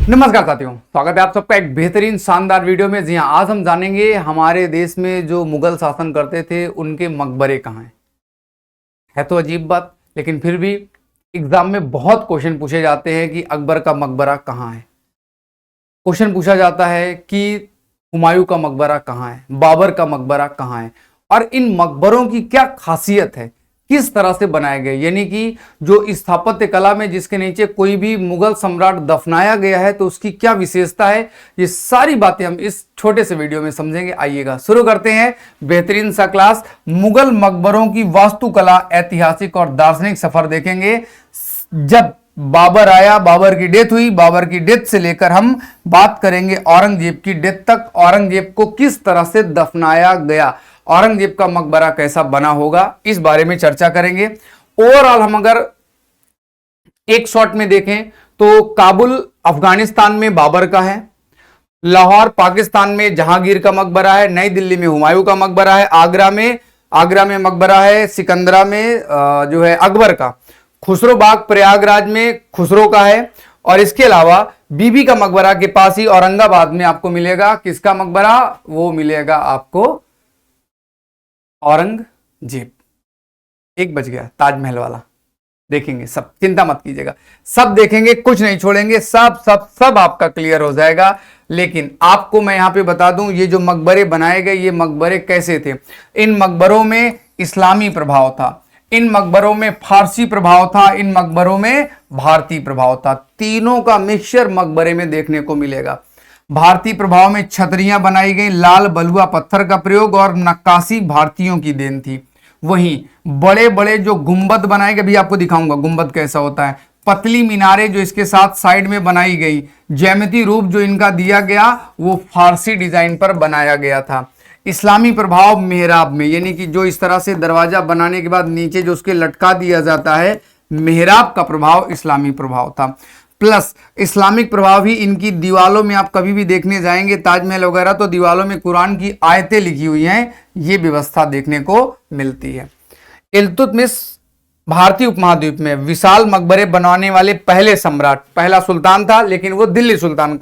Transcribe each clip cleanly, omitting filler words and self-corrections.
नमस्कार साथियों, स्वागत है आप सबका एक बेहतरीन शानदार वीडियो में। जी हाँ, आज हम जानेंगे हमारे देश में जो मुगल शासन करते थे उनके मकबरे कहाँ हैं। है तो अजीब बात, लेकिन फिर भी एग्जाम में बहुत क्वेश्चन पूछे जाते हैं कि अकबर का मकबरा कहाँ है। क्वेश्चन पूछा जाता है कि हुमायूं का मकबरा कहाँ है, बाबर का मकबरा कहाँ है, और इन मकबरों की क्या खासियत है, किस तरह से बनाए गए, यानी कि जो स्थापत्य कला में जिसके नीचे कोई भी मुगल सम्राट दफनाया गया है तो उसकी क्या विशेषता है। ये सारी बातें हम इस छोटे से वीडियो में समझेंगे। आइएगा शुरू करते हैं बेहतरीन सा क्लास। मुगल मकबरों की वास्तुकला, ऐतिहासिक और दार्शनिक सफर देखेंगे। जब बाबर आया, बाबर की डेथ हुई, बाबर की डेथ से लेकर हम बात करेंगे औरंगजेब की डेथ तक, औरंगजेब को किस तरह से दफनाया गया, औरंगजेब का मकबरा कैसा बना होगा, इस बारे में चर्चा करेंगे। ओवरऑल हम अगर एक शॉट में देखें तो काबुल अफगानिस्तान में बाबर का है, लाहौर पाकिस्तान में जहांगीर का मकबरा है, नई दिल्ली में हुमायूं का मकबरा है, आगरा में मकबरा है सिकंदरा में जो है अकबर का, खुसरो बाग प्रयागराज में खुसरो का है, और इसके अलावा बीबी का मकबरा के पास ही औरंगाबाद में आपको मिलेगा किसका मकबरा, वो मिलेगा आपको औरंगजेब। एक बज गया, ताजमहल वाला देखेंगे सब, चिंता मत कीजिएगा, सब देखेंगे, कुछ नहीं छोड़ेंगे, सब सब सब आपका क्लियर हो जाएगा। लेकिन आपको मैं यहां पे बता दूं, ये जो मकबरे बनाए गए, ये मकबरे कैसे थे। इन मकबरों में इस्लामी प्रभाव था, इन मकबरों में फारसी प्रभाव था, इन मकबरों में भारतीय प्रभाव था। तीनों का मिक्सचर मकबरे में देखने को मिलेगा। भारतीय प्रभाव में छतरियां बनाई गई, लाल बलुआ पत्थर का प्रयोग और नक्काशी भारतीयों की देन थी। वहीं बड़े बड़े जो गुंबद बनाए गए, अभी आपको दिखाऊंगा गुंबद कैसा होता है, पतली मीनारें जो इसके साथ साइड में बनाई गई, ज्यामिति रूप जो इनका दिया गया वो फारसी डिजाइन पर बनाया गया था। इस्लामी प्रभाव मेहराब में, यानी कि जो इस तरह से दरवाजा बनाने के बाद नीचे जो उसके लटका दिया जाता है, मेहराब का प्रभाव इस्लामी प्रभाव था। प्लस इस्लामिक प्रभाव ही इनकी दीवालों में, आप कभी भी देखने जाएंगे ताजमहल वगैरह तो दीवालों में कुरान की आयतें लिखी हुई हैं, ये व्यवस्था देखने को मिलती है। इल्तुतमिश भारतीय उपमहाद्वीप में विशाल मकबरे बनवाने वाले पहले सम्राट, पहला सुल्तान था लेकिन वो दिल्ली सुल्तान।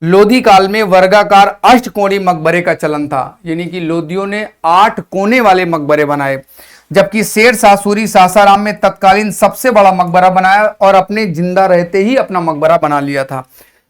लोधी काल में वर्गाकार अष्टकोणीय मकबरे का चलन था, यानी कि लोधियों ने 8 कोने वाले मकबरे बनाए, जबकि शेर शाह सूरी सासाराम में तत्कालीन सबसे बड़ा मकबरा बनाया और अपने जिंदा रहते ही अपना मकबरा बना लिया था।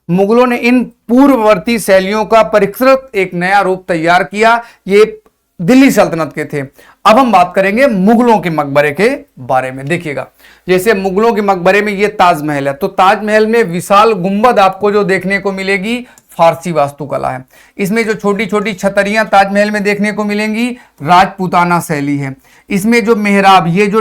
मुगलों ने इन पूर्ववर्ती शैलियों का परिष्कृत एक नया रूप तैयार किया, ये दिल्ली सल्तनत के थे। अब हम बात करेंगे मुगलों के मकबरे के बारे में। देखिएगा, जैसे मुगलों के मकबरे में ये ताजमहल है, तो ताजमहल में विशाल गुंबद आपको जो देखने को मिलेगी फारसी वास्तुकला है। इसमें जो छोटी छोटी छतरियां ताजमहल में देखने को मिलेंगी राजपूताना शैली है। इसमें जो मेहराब, ये जो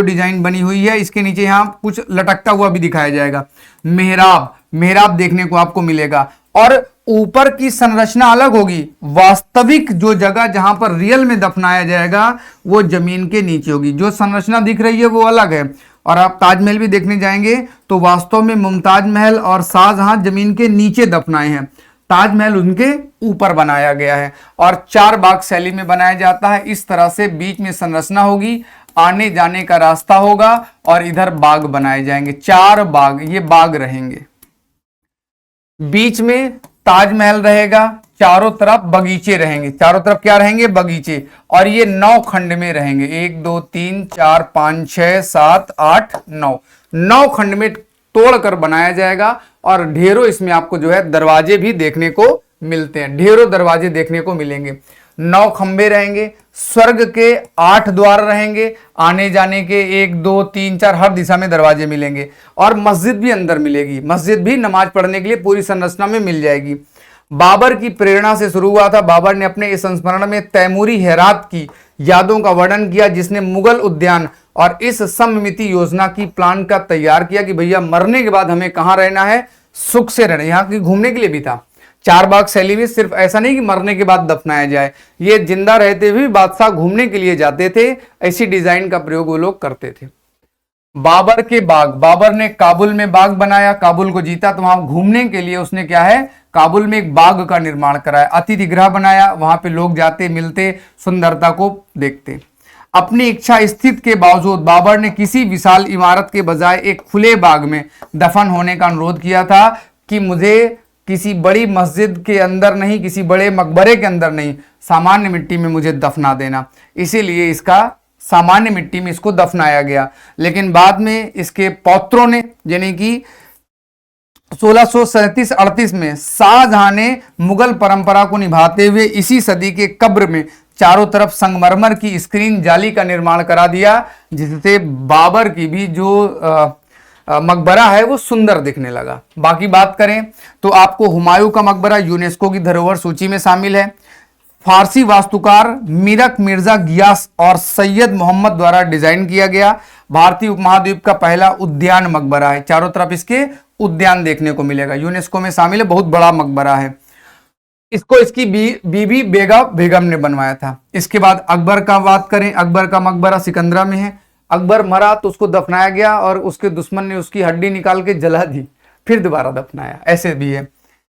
डिजाइन बनी हुई है, इसके नीचे यहां कुछ लटकता हुआ भी दिखाया जाएगा, मेहराब देखने को आपको मिलेगा। और ऊपर की संरचना अलग होगी, वास्तविक जो जगह जहां पर रियल में दफनाया जाएगा वो जमीन के नीचे होगी, जो संरचना दिख रही है वो अलग है। और आप ताजमहल भी देखने जाएंगे तो वास्तव में मुमताज महल और शाहजहां जमीन के नीचे दफनाए हैं, ताजमहल उनके ऊपर बनाया गया है। और 4 बाग शैली में बनाया जाता है। इस तरह से बीच में संरचना होगी, आने जाने का रास्ता होगा और इधर बाग बनाए जाएंगे, 4 बाग, ये बाग रहेंगे। बीच में ताजमहल रहेगा, चारों तरफ बगीचे रहेंगे, चारों तरफ क्या रहेंगे, बगीचे। और ये 9 खंड में रहेंगे, 1 2 3 4 5 6 7 8 9 खंड में तोड़कर बनाया जाएगा। और ढेरों इसमें आपको जो है दरवाजे भी देखने को मिलते हैं, ढेरों दरवाजे देखने को मिलेंगे। 9 खंबे रहेंगे, स्वर्ग के 8 द्वार रहेंगे, आने जाने के 1 2 3 4 हर दिशा में दरवाजे मिलेंगे। और मस्जिद भी अंदर मिलेगी, मस्जिद भी नमाज पढ़ने के लिए पूरी संरचना में मिल जाएगी। बाबर की प्रेरणा से शुरू हुआ था। बाबर ने अपने इस संस्मरण में तैमूरी हेरात की यादों का वर्णन किया, जिसने मुगल उद्यान और इस सममिति योजना की प्लान का तैयार किया कि भैया मरने के बाद हमें कहां रहना है, सुख से रहना। यहाँ की घूमने के लिए भी था। 4 बाग शैली में सिर्फ ऐसा नहीं कि मरने के बाद दफनाया जाए, ये जिंदा रहते हुए बादशाह घूमने के लिए जाते थे, ऐसी डिजाइन का प्रयोग वो लोग करते थे। बाबर के बाग, बाबर ने काबुल में बाग बनाया, काबुल को जीता तो वहां घूमने के लिए उसने क्या है, काबुल में एक बाग का निर्माण कराया, अतिथि गृह बनाया, वहां पे लोग जाते मिलते, सुंदरता को देखते। अपनी इच्छा स्थित के बावजूद बाबर ने किसी विशाल इमारत के बजाय एक खुले बाग में दफन होने का अनुरोध किया था कि मुझे किसी बड़ी मस्जिद के अंदर नहीं, किसी बड़े मकबरे के अंदर नहीं, सामान्य मिट्टी में मुझे दफना देना, इसीलिए इसका सामान्य मिट्टी में इसको दफनाया गया। लेकिन बाद में इसके पौत्रों ने, यानी कि 1637-38 में शाहजहां ने मुगल परंपरा को निभाते हुए इसी सदी के कब्र में चारों तरफ संगमरमर की स्क्रीन जाली का निर्माण करा दिया, जिससे बाबर की भी जो मकबरा है वो सुंदर दिखने लगा। बाकी बात करें तो आपको हुमायूं का मकबरा यूनेस्को की धरोहर सूची में शामिल है। फारसी वास्तुकार मीरक मिर्जा गियास और सैयद मोहम्मद द्वारा डिजाइन किया गया भारतीय उपमहाद्वीप का पहला उद्यान मकबरा है। चारों तरफ इसके उद्यान देखने को मिलेगा, यूनेस्को में शामिल है, बहुत बड़ा मकबरा है। इसको इसकी बीबी बेगम ने बनवाया था। इसके बाद अकबर का बात करें, अकबर का मकबरा सिकंदरा में है। अकबर मरा तो उसको दफनाया गया और उसके दुश्मन ने उसकी हड्डी निकाल के जला दी, फिर दोबारा दफनाया, ऐसे भी है।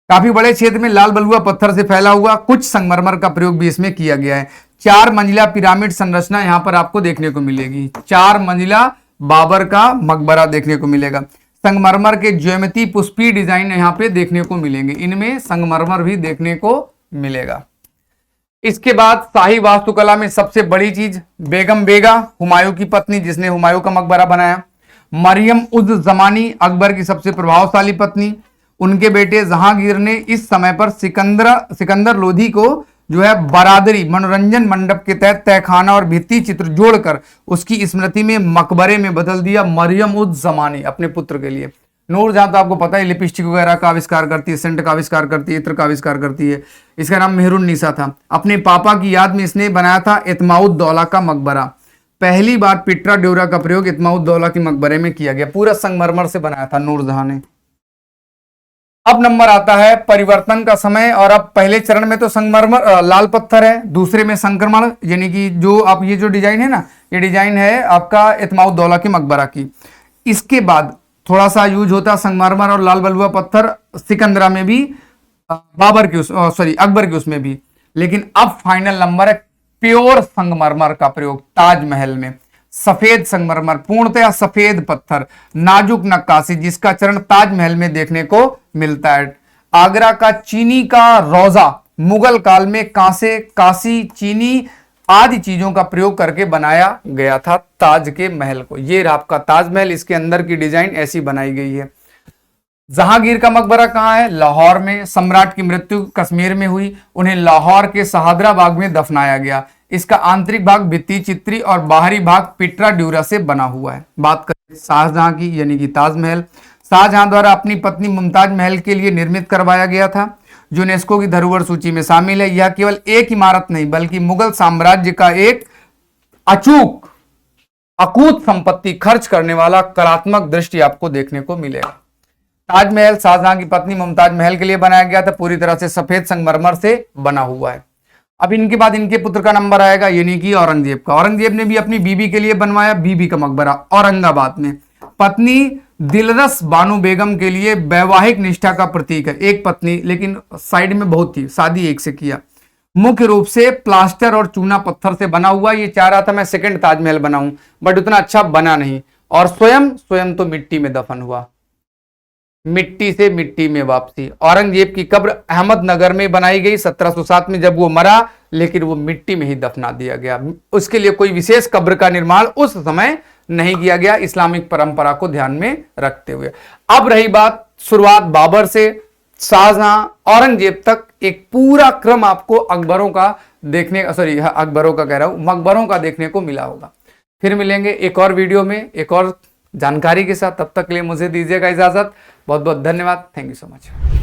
काफी बड़े क्षेत्र में लाल बलुआ पत्थर से फैला हुआ, कुछ संगमरमर का प्रयोग भी इसमें किया गया है। 4 मंजिला पिरामिड संरचना यहां पर आपको देखने को मिलेगी। 4 मंजिला बाबर का मकबरा देखने को मिलेगा। संगमरमर के ज्योमेट्री पुष्पी डिजाइन यहां पे देखने को मिलेंगे, इनमें संगमरमर भी देखने को मिलेगा। इसके बाद शाही वास्तुकला में सबसे बड़ी चीज बेगम बेगा, हुमायूं की पत्नी, जिसने हुमायूं का मकबरा बनाया। मरियम उज जमानी, अकबर की सबसे प्रभावशाली पत्नी। उनके बेटे जहांगीर ने इस समय पर सिकंदर लोधी को जो है बरादरी मनोरंजन मंडप के तहत तहखाना और भित्ति चित्र जोड़कर उसकी स्मृति में मकबरे में बदल दिया, मरियम उज जमानी, अपने पुत्र के लिए। नूरजहां तो आपको पता है लिपस्टिक वगैरह का आविष्कार करती है, सेंट का आविष्कार करती है, इत्र का आविष्कार करती है। इसका नाम मेहरुन्निसा था। अपने पापा की याद में इसने बनाया था इत्माउद्दौला का मकबरा। पहली बार पिट्रा ड्योरा का प्रयोग इत्माउद्दौला के मकबरे में किया गया, पूरा संगमरमर से बनाया था नूरजहां ने। अब नंबर आता है परिवर्तन का समय, और अब पहले चरण में तो संगमरमर लाल पत्थर है, दूसरे में संक्रमण, यानी कि जो आप ये जो डिजाइन है ना, ये डिजाइन है आपका इत्माउद्दौला के मकबरा की। इसके बाद थोड़ा सा यूज होता संगमरमर और लाल बलुआ पत्थर सिकंदरा में भी, अकबर के उसमें भी। लेकिन अब फाइनल नंबर है प्योर संगमरमर का प्रयोग ताजमहल में। सफेद संगमरमर, पूर्णतया सफेद पत्थर, नाजुक नक्काशी, जिसका चरण ताजमहल में देखने को मिलता है। आगरा का चीनी का रोजा मुगल काल में कांसे, कांसी, चीनी आदि चीजों का प्रयोग करके बनाया गया था ताज के महल को। ये आपका ताजमहल, इसके अंदर की डिजाइन ऐसी बनाई गई है। जहांगीर का मकबरा कहां है? लाहौर में। सम्राट की मृत्यु कश्मीर में हुई, उन्हें लाहौर के शहादरा बाग में दफनाया गया। इसका आंतरिक भाग भित्ति चित्री और बाहरी भाग पिट्रा ड्यूरा से बना हुआ है। बात करें शाहजहां की, यानी कि ताजमहल, शाहजहां द्वारा अपनी पत्नी मुमताज महल के लिए निर्मित करवाया गया था, यूनेस्को की धरोहर सूची में शामिल है। यह केवल एक इमारत नहीं बल्कि मुगल साम्राज्य का एक अकूत संपत्ति खर्च करने वाला कलात्मक दृष्टि आपको देखने को मिलेगा। ताजमहल शाहजहां की पत्नी मुमताज महल के लिए बनाया गया था, पूरी तरह से सफेद संगमरमर से बना हुआ है। अब इनके बाद इनके पुत्र का नंबर आएगा, यानी कि औरंगजेब का। औरंगजेब ने भी अपनी बीबी के लिए बनवाया बीबी का मकबरा औरंगाबाद में। पत्नी दिलरस बानो बेगम के लिए वैवाहिक निष्ठा का प्रतीक है। एक पत्नी, लेकिन साइड में बहुत थी, शादी एक से किया। मुख्य रूप से प्लास्टर और चूना पत्थर से बना हुआ। ये चाह रहा था मैं सेकंड ताजमहल बनाऊं, बट उतना अच्छा बना नहीं। और स्वयं तो मिट्टी में दफन हुआ, मिट्टी से मिट्टी में वापसी। औरंगजेब की कब्र अहमदनगर में बनाई गई 1707 में जब वो मरा, लेकिन वो मिट्टी में ही दफना दिया गया। उसके लिए कोई विशेष कब्र का निर्माण उस समय नहीं किया गया, इस्लामिक परंपरा को ध्यान में रखते हुए। अब रही बात शुरुआत बाबर से शाहजहां औरंगजेब तक, एक पूरा क्रम आपको अकबरों का मकबरों का देखने को मिला होगा। फिर मिलेंगे एक और वीडियो में एक और जानकारी के साथ, तब तक के लिए मुझे दीजिएगा इजाजत। बहुत बहुत धन्यवाद। Thank you so much.